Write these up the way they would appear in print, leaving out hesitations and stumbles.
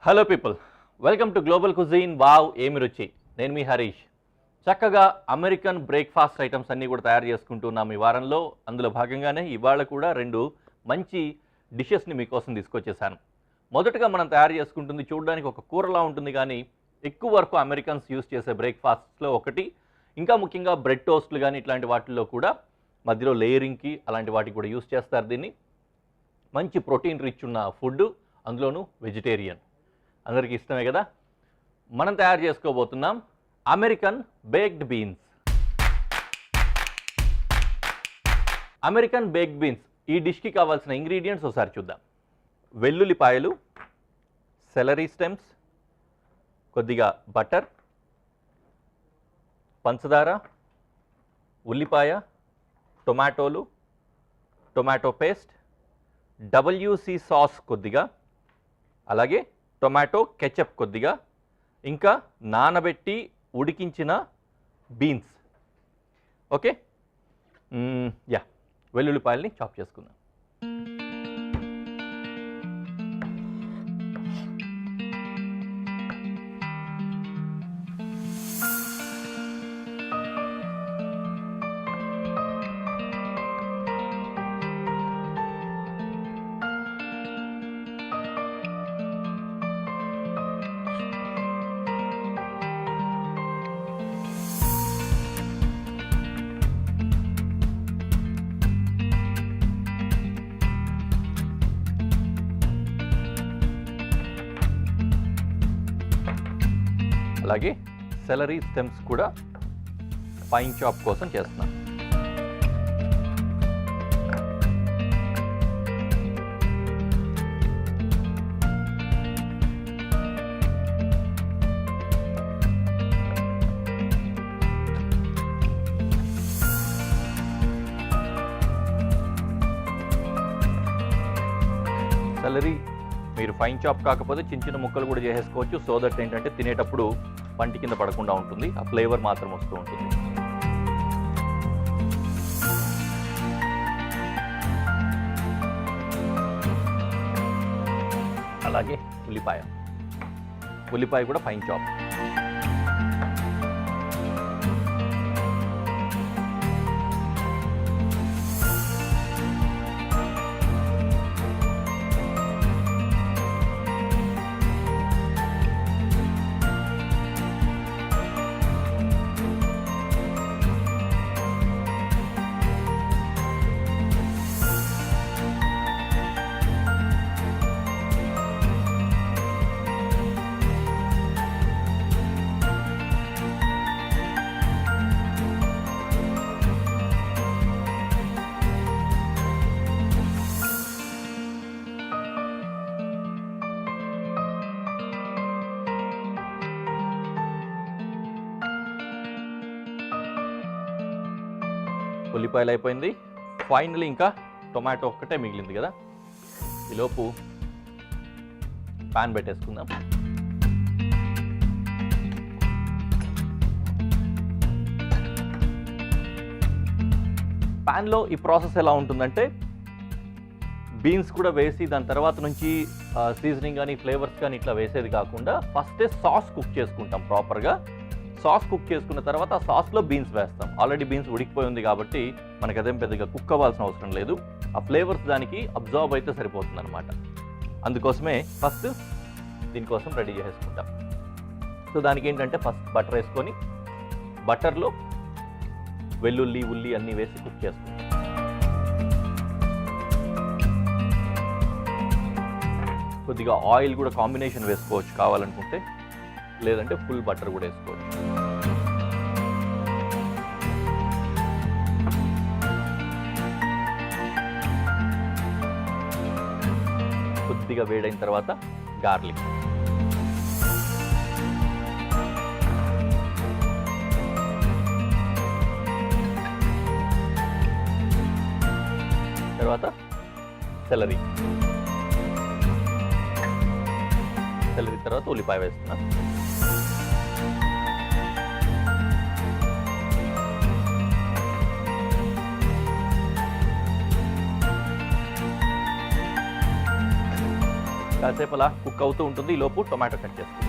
Hello people, welcome to global cuisine. Wow ఏమి రుచి. నేను మీ హరీష్. చక్కగా అమెరికన్ బ్రేక్ఫాస్ట్ ఐటమ్స్ అన్నీ కూడా తయారు చేసుకుంటున్నాం ఈ వారంలో. అందులో భాగంగానే ఇవాళ కూడా రెండు మంచి డిషెస్ని మీకోసం తీసుకొచ్చేసాను. మొదటగా మనం తయారు చేసుకుంటుంది చూడడానికి ఒక కూరలా ఉంటుంది, కానీ ఎక్కువ వరకు అమెరికన్స్ యూస్ చేసే బ్రేక్ఫాస్ట్లో ఒకటి. ఇంకా ముఖ్యంగా బ్రెడ్ టోస్ట్లు కానీ ఇట్లాంటి వాటిల్లో కూడా మధ్యలో లేయరింగ్కి అలాంటి వాటికి కూడా యూస్ చేస్తారు దీన్ని. మంచి ప్రోటీన్ రిచ్ ఉన్న ఫుడ్, అందులోనూ వెజిటేరియన్, అందరికీ ఇష్టమే కదా. మనం తయారు చేసుకోబోతున్నాం American baked beans. American baked beans ఈ డిష్కి కావాల్సిన ఇంగ్రీడియంట్స్ ఒకసారి చూద్దాం. వెల్లుల్లిపాయలు, సెలరీ స్టెమ్స్, కొద్దిగా బటర్, పంచదార, ఉల్లిపాయ, టొమాటోలు, టొమాటో పేస్ట్, WC సాస్ కొద్దిగా, అలాగే టొమాటో కెచప్ కొద్దిగా, ఇంకా నానబెట్టి ఉడికించిన బీన్స్. ఓకే, వెల్లుల్లిపాయల్ని చాప్ చేసుకుందాం. అలాగే సెలరీ స్టెమ్స్ కూడా ఫైన్ చాప్ కోసం చేస్తున్నాను. సెలరీ మీరు ఫైన్ చాప్ కాకపోతే చిన్న చిన్న ముక్కలు కూడా చేసేసుకోవచ్చు. సో దట్ ఏంటంటే తినేటప్పుడు పంటి కింద పడకుండా ఉంటుంది, ఆ ఫ్లేవర్ మాత్రం వస్తూ ఉంటుంది. అలాగే ఉల్లిపాయ కూడా ఫైన్ చాప్. ఉల్లిపాయలు అయిపోయింది. ఫైనలీ ఇంకా టొమాటో ఒక్కటే మిగిలింది కదా. ఈలోపు ప్యాన్ పెట్టేసుకుందాం. ప్యాన్లో ఈ ప్రాసెస్ ఎలా ఉంటుందంటే, బీన్స్ కూడా వేసి దాని తర్వాత నుంచి సీజనింగ్ కానీ ఫ్లేవర్స్ కానీ ఇట్లా వేసేది కాకుండా ఫస్టే సాస్ కుక్ చేసుకుంటాం ప్రాపర్గా. సాస్ కుక్ చేసుకున్న తర్వాత ఆ సాస్లో బీన్స్ వేస్తాం. ఆల్రెడీ బీన్స్ ఉడికిపోయి ఉంది కాబట్టి మనకు అదేం పెద్దగా కుక్ అవ్వాల్సిన అవసరం లేదు. ఆ ఫ్లేవర్స్ దానికి అబ్జర్వ్ అయితే సరిపోతుంది అనమాట. అందుకోసమే ఫస్ట్ దీనికోసం రెడీ చేసుకుంటాం. సో దానికి ఏంటంటే ఫస్ట్ బటర్ వేసుకొని బటర్లో వెల్లుల్లి, ఉల్లి అన్నీ వేసి కుక్ చేసుకుంటాం. కొద్దిగా ఆయిల్ కూడా కాంబినేషన్ వేసుకోవచ్చు కావాలనుకుంటే, లేదంటే ఫుల్ బటర్ కూడా వేసుకోవచ్చు. కొద్దిగా వేడైన తర్వాత గార్లిక్, తర్వాత సెలరీ తర్వాత ఉల్లిపాయ వేస్తున్నా. కాసేపు అలా కుక్ అవుతూ ఉంటుంది. ఈ లోపు టొమాటో కట్ చేస్తుంది.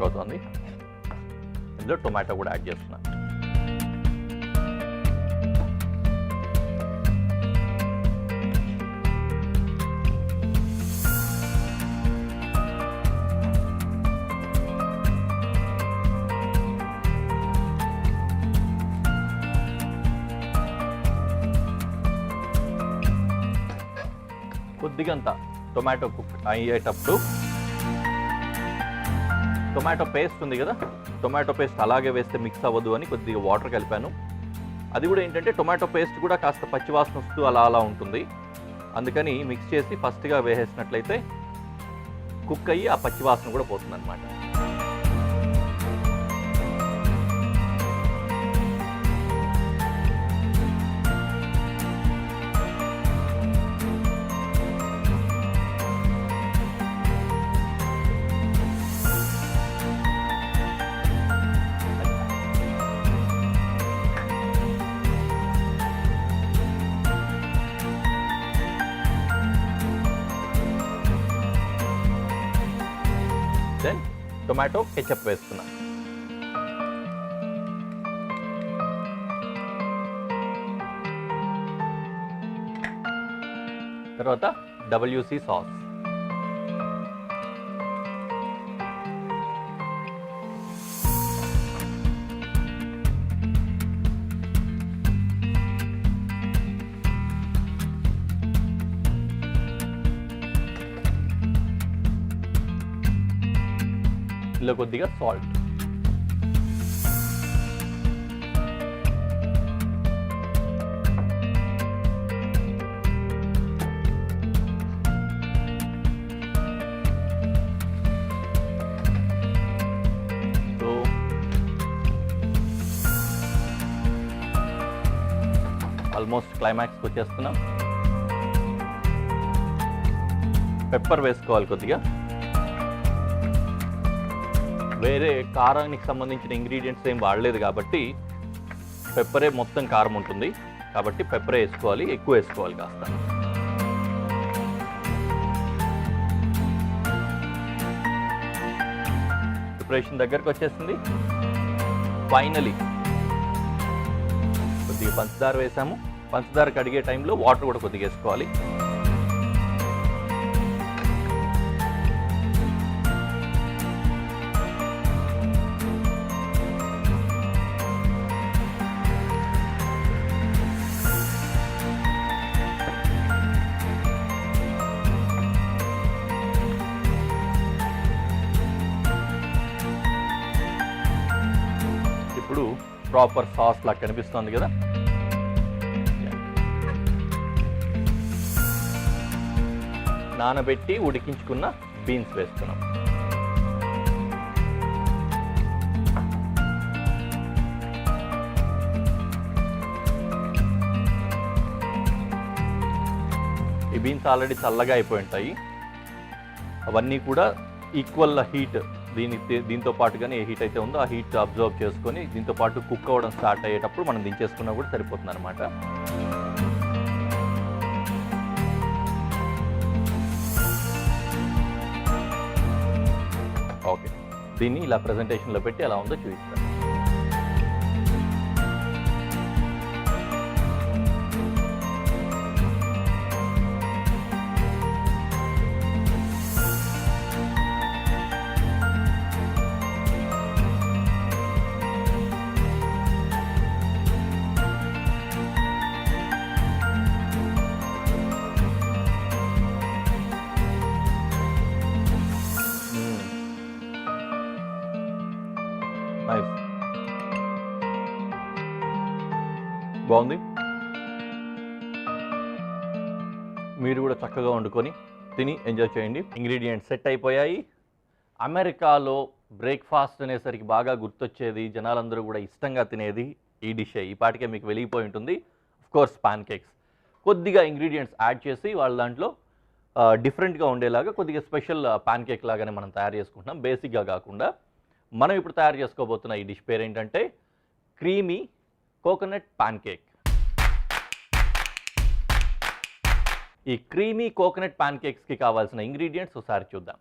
అవుతుంది. ఇందులో టొమాటో కూడా యాడ్ చేస్తున్నా. కొద్దిగా అంత టొమాటో కుక్ అయ్యేటప్పుడు టొమాటో పేస్ట్ ఉంది కదా, టొమాటో పేస్ట్ అలాగే వేస్తే మిక్స్ అవ్వదు అని కొద్దిగా వాటర్ కలిపాను. అది కూడా ఏంటంటే టొమాటో పేస్ట్ కూడా కాస్త పచ్చివాసన వస్తూ అలా ఉంటుంది. అందుకని మిక్స్ చేసి ఫస్ట్గా వేసేసినట్లయితే కుక్ అయ్యి ఆ పచ్చివాసన కూడా పోతుంది అనమాట. దెన్ టొమాటో కెచప్ వేస్తున్నా. తర్వాత WC సాస్. ఇందులో కొద్దిగా సాల్ట్. ఆల్మోస్ట్ క్లైమాక్స్కి వచ్చేస్తున్నాం. పెప్పర్ వేసుకోవాలి కొద్దిగా. వేరే కారానికి సంబంధించిన ఇంగ్రీడియంట్స్ ఏం వాడలేదు కాబట్టి పెప్పరే మొత్తం కారం ఉంటుంది కాబట్టి పెప్పరే వేసుకోవాలి, ఎక్కువ వేసుకోవాలి కాస్త. ప్రిపరేషన్ దగ్గరకు వచ్చేసింది. ఫైనలీ కొద్దిగా పంచదార వేసాము. పంచదార కడిగే టైంలో వాటర్ కూడా కొద్దిగా వేసుకోవాలి. ఇప్పుడు ప్రాపర్ సాస్ లాగా కనిపిస్తుంది కదా. నానబెట్టి ఉడికించుకున్న బీన్స్ వేస్తున్నాం. ఈ బీన్స్ ఆల్రెడీ చల్లగా అయిపోయి ఉంటాయి. అవన్నీ కూడా ఈక్వల్ హీట్ దీంతో పాటుగానే ఏ హీట్ అయితే ఉందో ఆ హీట్ అబ్జర్వ్ చేసుకొని దీంతో పాటు కుక్ అవ్వడం స్టార్ట్ అయ్యేటప్పుడు మనం దించేసుకున్నా కూడా సరిపోతుంది అనమాట. ఓకే, దీన్ని ఇలా ప్రజెంటేషన్లో పెట్టి ఎలా ఉందో చూపిస్తాను. నైస్. బాగుంది. మీరు కూడా చక్కగా వండుకొని తిని ఎంజాయ్ చేయండి. ఇంగ్రీడియంట్స్ సెట్ అయిపోయాయి. అమెరికాలో బ్రేక్ఫాస్ట్ అనేసరికి బాగా గుర్తొచ్చేది, జనాలందరూ కూడా ఇష్టంగా తినేది ఈ డిషే. ఈ పాటికే మీకు వెలిగిపోయి ఉంటుంది. కోర్స్ పాన్ కేక్స్ కొద్దిగా ఇంగ్రీడియంట్స్ యాడ్ చేసి వాళ్ళ దాంట్లో డిఫరెంట్గా ఉండేలాగా కొద్దిగా స్పెషల్ పాన్ కేక్ లాగానే మనం తయారు చేసుకుంటున్నాం. బేసిక్గా కాకుండా మనం ఇప్పుడు తయారు చేసుకోబోతున్న ఈ డిష్ పేరు ఏంటంటే క్రీమీ కోకోనట్ పాన్ కేక్. ఈ క్రీమీ కోకోనట్ పాన్ కేక్స్కి కావాల్సిన ఇంగ్రీడియంట్స్ ఒకసారి చూద్దాం.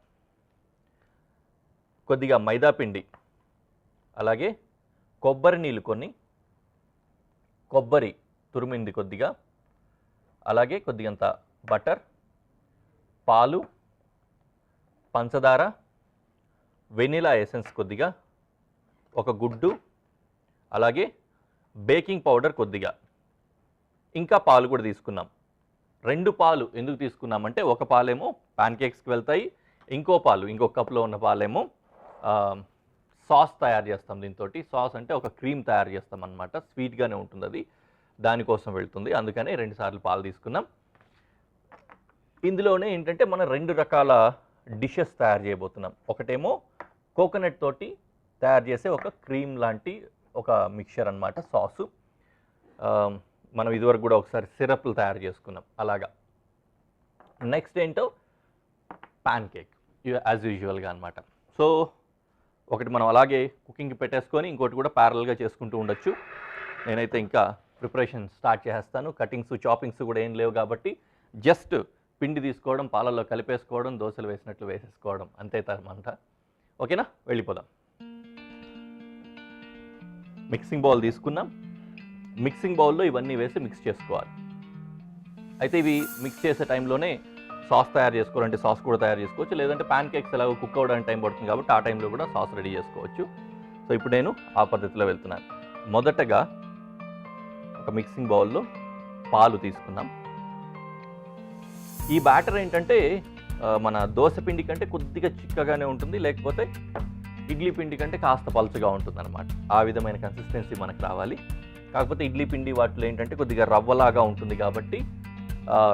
కొద్దిగా మైదా పిండి, అలాగే కొబ్బరి నీళ్ళు కొన్ని, కొబ్బరి తురిమింది కొద్దిగా, అలాగే కొద్దిగంత బటర్, పాలు, పంచదార, వెనిలా ఎసెన్స్ కొద్దిగా, ఒక గుడ్డు, అలాగే బేకింగ్ పౌడర్ కొద్దిగా, ఇంకా పాలు కూడా తీసుకున్నాం. 2 పాలు ఎందుకు తీసుకున్నామంటే ఒక పాలేమో పాన్ కేక్స్కి వెళ్తాయి, ఇంకో కప్లో ఉన్న పాలేమో సాస్ తయారు చేస్తాం. దీంతో సాస్ అంటే ఒక క్రీమ్ తయారు చేస్తాం అన్నమాట. స్వీట్గానే ఉంటుంది, అది దానికోసం వెళ్తుంది. అందుకనే 2 సార్లు పాలు తీసుకున్నాం. ఇందులోనే ఏంటంటే మనం 2 రకాల డిషెస్ తయారు చేయబోతున్నాం. ఒకటేమో కోకోనట్ తోటి తయారు చేసే ఒక క్రీమ్ లాంటి ఒక మిక్చర్ అన్నమాట, సాసు. మనం ఇదివరకు కూడా ఒకసారి సిరప్లు తయారు చేసుకున్నాం అలాగా. నెక్స్ట్ ఏంటో పాన్ కేక్ యాజ్ యూజువల్గా అనమాట. సో ఒకటి మనం అలాగే కుకింగ్కి పెట్టేసుకొని ఇంకోటి కూడా ప్యారల్గా చేసుకుంటూ ఉండొచ్చు. నేనైతే ఇంకా ప్రిపరేషన్ స్టార్ట్ చేస్తాను. కటింగ్స్ చాపింగ్స్ కూడా ఏం లేవు కాబట్టి జస్ట్ పిండి తీసుకోవడం, పాలల్లో కలిపేసుకోవడం, దోశలు వేసినట్లు వేసేసుకోవడం అంతే అనమాట. ఓకేనా, వెళ్ళిపోదాం. మిక్సింగ్ బౌల్ తీసుకున్నాం. మిక్సింగ్ బౌల్లో ఇవన్నీ వేసి మిక్స్ చేసుకోవాలి. అయితే ఇవి మిక్స్ చేసే టైంలోనే సాస్ తయారు చేసుకోవాలంటే సాస్ కూడా తయారు చేసుకోవచ్చు, లేదంటే పాన్ కేక్స్ ఎలాగో కుక్ అవ్వడానికి టైం పడుతుంది కాబట్టి ఆ టైంలో కూడా సాస్ రెడీ చేసుకోవచ్చు. సో ఇప్పుడు నేను ఆ పద్ధతిలో వెళ్తున్నాను. మొదటగా ఒక మిక్సింగ్ బౌల్లో పాలు తీసుకున్నాం. ఈ బ్యాటర్ ఏంటంటే మన దోశ పిండి కంటే కొద్దిగా చిక్కగానే ఉంటుంది, లేకపోతే ఇడ్లీ పిండి కంటే కాస్త పలుచగా ఉంటుంది అనమాట. ఆ విధమైన కన్సిస్టెన్సీ మనకు రావాలి. కాకపోతే ఇడ్లీ పిండి వాటిలో ఏంటంటే కొద్దిగా రవ్వలాగా ఉంటుంది కాబట్టి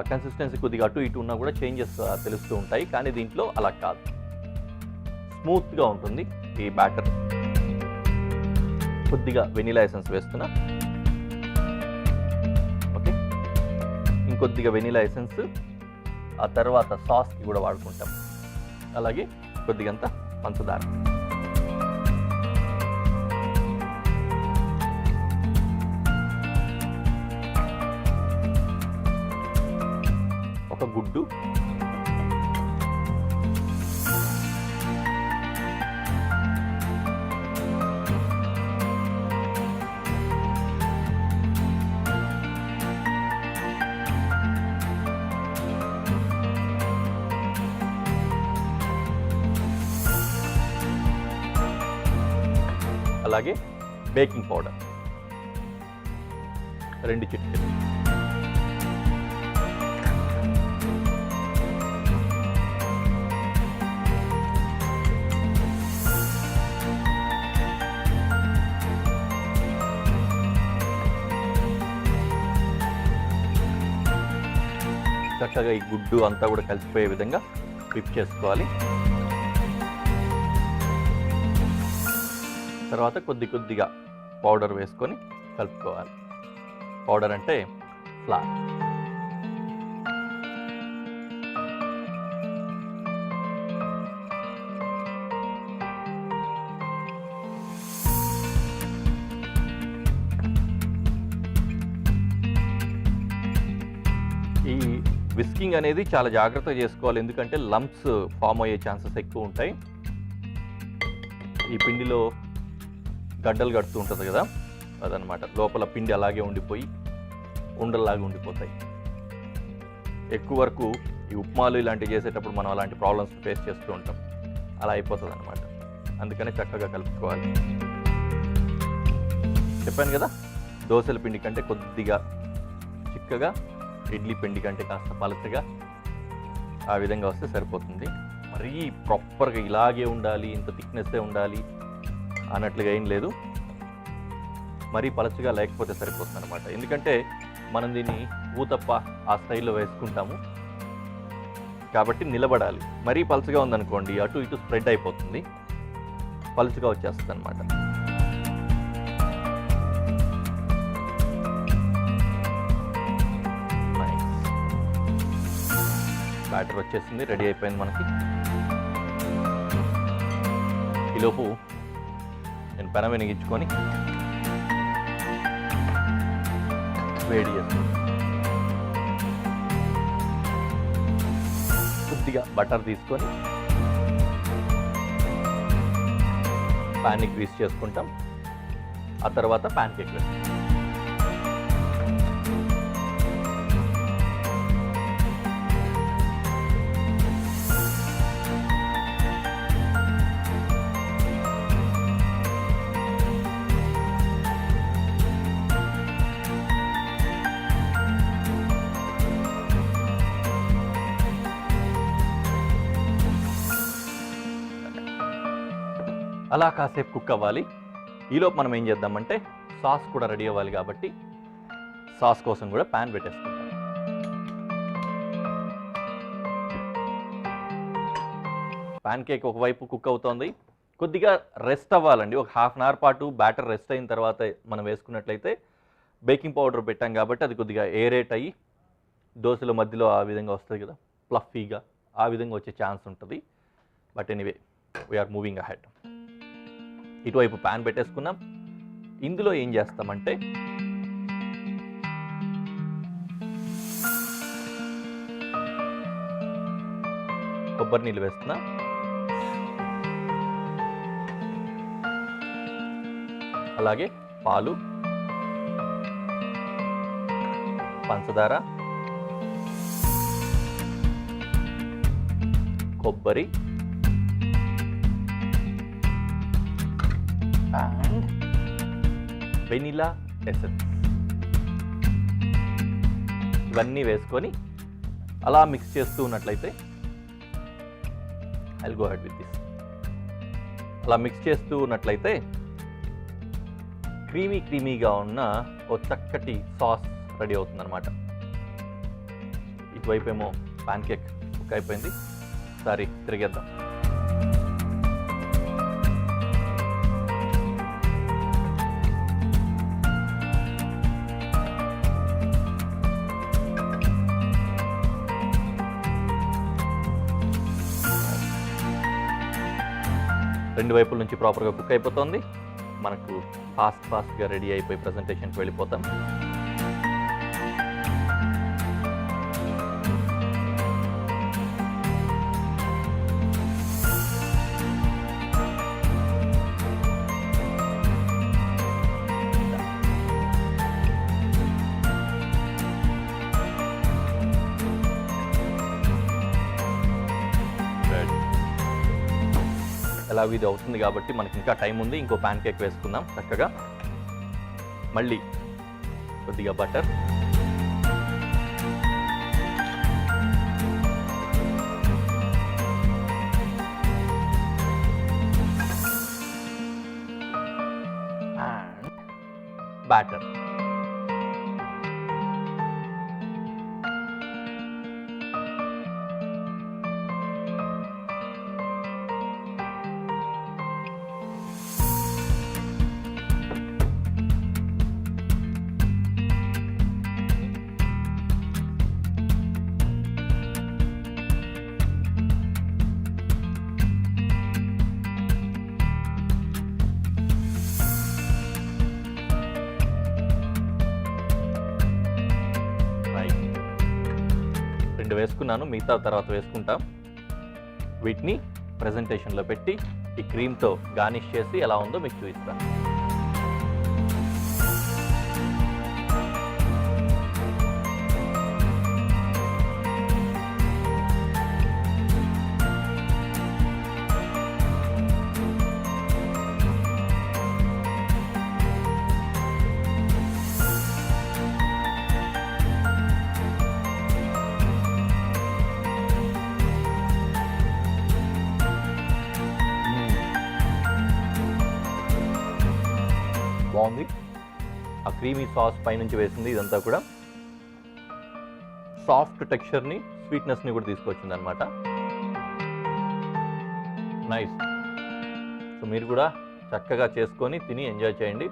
కన్సిస్టెన్సీ కొద్దిగా అటు ఇటు ఉన్నా కూడా చేంజెస్ తెలుస్తూ ఉంటాయి. కానీ దీంట్లో అలా కాదు, స్మూత్గా ఉంటుంది ఈ బ్యాటర్. కొద్దిగా వెనిలా ఎసెన్స్ వేస్తున్నా. ఓకే, ఇంకొద్దిగా వెనిలా ఎసెన్స్, ఆ తర్వాత సాస్కి కూడా వాడుకుంటాం. అలాగే కొద్దిగంత పంచదార. ఒక గుడ్డు, అలాగే బేకింగ్ పౌడర్ 2 చిటికెలు. చక్కగా ఈ గుడ్డు అంతా కూడా కలిసిపోయే విధంగా విప్ చేసుకోవాలి. తర్వాత కొద్దిగా పౌడర్ వేసుకొని కలుపుకోవాలి. పౌడర్ అంటే ఫ్లార్. ఈ విస్కింగ్ అనేది చాలా జాగ్రత్తగా చేసుకోవాలి, ఎందుకంటే లంప్స్ ఫామ్ అయ్యే ఛాన్సెస్ ఎక్కువ ఉంటాయి. ఈ పిండిలో గడ్డలు కడుతూ ఉంటుంది కదా, అదనమాట. లోపల పిండి అలాగే ఉండిపోయి ఉండల్లాగా ఉండిపోతాయి. ఎక్కువ వరకు ఈ ఉప్మాలు ఇలాంటివి చేసేటప్పుడు మనం అలాంటి ప్రాబ్లమ్స్ ఫేస్ చేస్తూ ఉంటాం. అలా అయిపోతుంది అనమాట. అందుకనే చక్కగా కలుపుకోవాలి. చెప్పాను కదా, దోశల పిండి కంటే కొద్దిగా చిక్కగా, ఇడ్లీ పిండి కంటే కాస్త పలచగా, ఆ విధంగా వస్తే సరిపోతుంది. మరీ ప్రాపర్గా ఇలాగే ఉండాలి, ఇంత థిక్నెస్సే ఉండాలి అన్నట్లుగా ఏం లేదు. మరీ పలచగా లేకపోతే సరిపోతుంది అనమాట. ఎందుకంటే మనం దీన్ని ఊతప్ప ఆ స్టైల్లో వేసుకుంటాము కాబట్టి నిలబడాలి. మరీ పలచగా ఉందనుకోండి అటు ఇటు స్ప్రెడ్ అయిపోతుంది, పలుచగా వచ్చేస్తుంది అనమాట. బ్యాటర్ వచ్చేసింది, రెడీ అయిపోయింది మనకి. ఈలోపు నేను పెనం వెలిగించుకొని వేడి చేస్తాను. కొద్దిగా బటర్ తీసుకొని ప్యాన్ని గ్రీస్ చేసుకుంటాం. ఆ తర్వాత ప్యాన్ కేక్ వేస్తాం. అలా కాసేపు కుక్ అవ్వాలి. ఈలోపు మనం ఏం చేద్దామంటే సాస్ కూడా రెడీ అవ్వాలి కాబట్టి సాస్ కోసం కూడా ప్యాన్ పెట్టేసుకుంటాం. ప్యాన్ కేక్ ఒకవైపు కుక్ అవుతోంది, కొద్దిగా రెస్ట్ అవ్వాలండి. ఒక హాఫ్ అన్ అవర్ పాటు బ్యాటర్ రెస్ట్ అయిన తర్వాత మనం వేసుకున్నట్లయితే బేకింగ్ పౌడర్ పెట్టాం కాబట్టి అది కొద్దిగా ఏరేట్ అయ్యి దోశల మధ్యలో ఆ విధంగా వస్తుంది కదా, ఫ్లఫీగా ఆ విధంగా వచ్చే ఛాన్స్ ఉంటుంది. But anyway we are moving ahead. ఇటువైపు ప్యాన్ పెట్టేసుకున్నాం. ఇందులో ఏం చేస్తామంటే కొబ్బరి నీళ్ళు వేస్తున్నా. అలాగే పాలు, పంచదార, కొబ్బరి and వెనిలా ఎసెన్స్ ఇవన్నీ వేసుకొని అలా మిక్స్ చేస్తూ ఉన్నట్లయితే I'll go head with this. అలా మిక్స్ చేస్తూ ఉన్నట్లయితే క్రీమీగా ఉన్న ఓ చక్కటి సాస్ రెడీ అవుతుంది అనమాట. ఇటువైపు ఏమో ప్యాన్ కేక్ కుక్ అయిపోయింది, ఒకసారి తిరిగేద్దాం. రెండు వైపుల నుంచి ప్రాపర్గా కుక్ అయిపోతుంది. మనకు ఫాస్ట్గా రెడీ అయిపోయి ప్రజెంటేషన్కి వెళ్ళిపోతాం. ఎలాగో ఇది అవుతుంది కాబట్టి మనకి ఇంకా టైం ఉంది. ఇంకో ప్యాన్ కేక్ వేసుకుందాం చక్కగా. మళ్ళీ కొద్దిగా బటర్, అండ్ బ్యాటర్. రెండు వేసుకున్నాను, మిగతా తర్వాత వేసుకుంటాం. వీటిని ప్రెజెంటేషన్లో పెట్టి ఈ క్రీమ్తో గార్నిష్ చేసి ఎలా ఉందో మీకు చూపిస్తాను. బాగుంది. ఆ క్రీమీ సాస్ పైనుంచి వేసింది. ఇదంతా కూడా సాఫ్ట్ టెక్స్చర్ని, స్వీట్నెస్ని కూడా తీసుకొచ్చింది అనమాట. నైస్. సో మీరు కూడా చక్కగా చేసుకొని తిని ఎంజాయ్ చేయండి.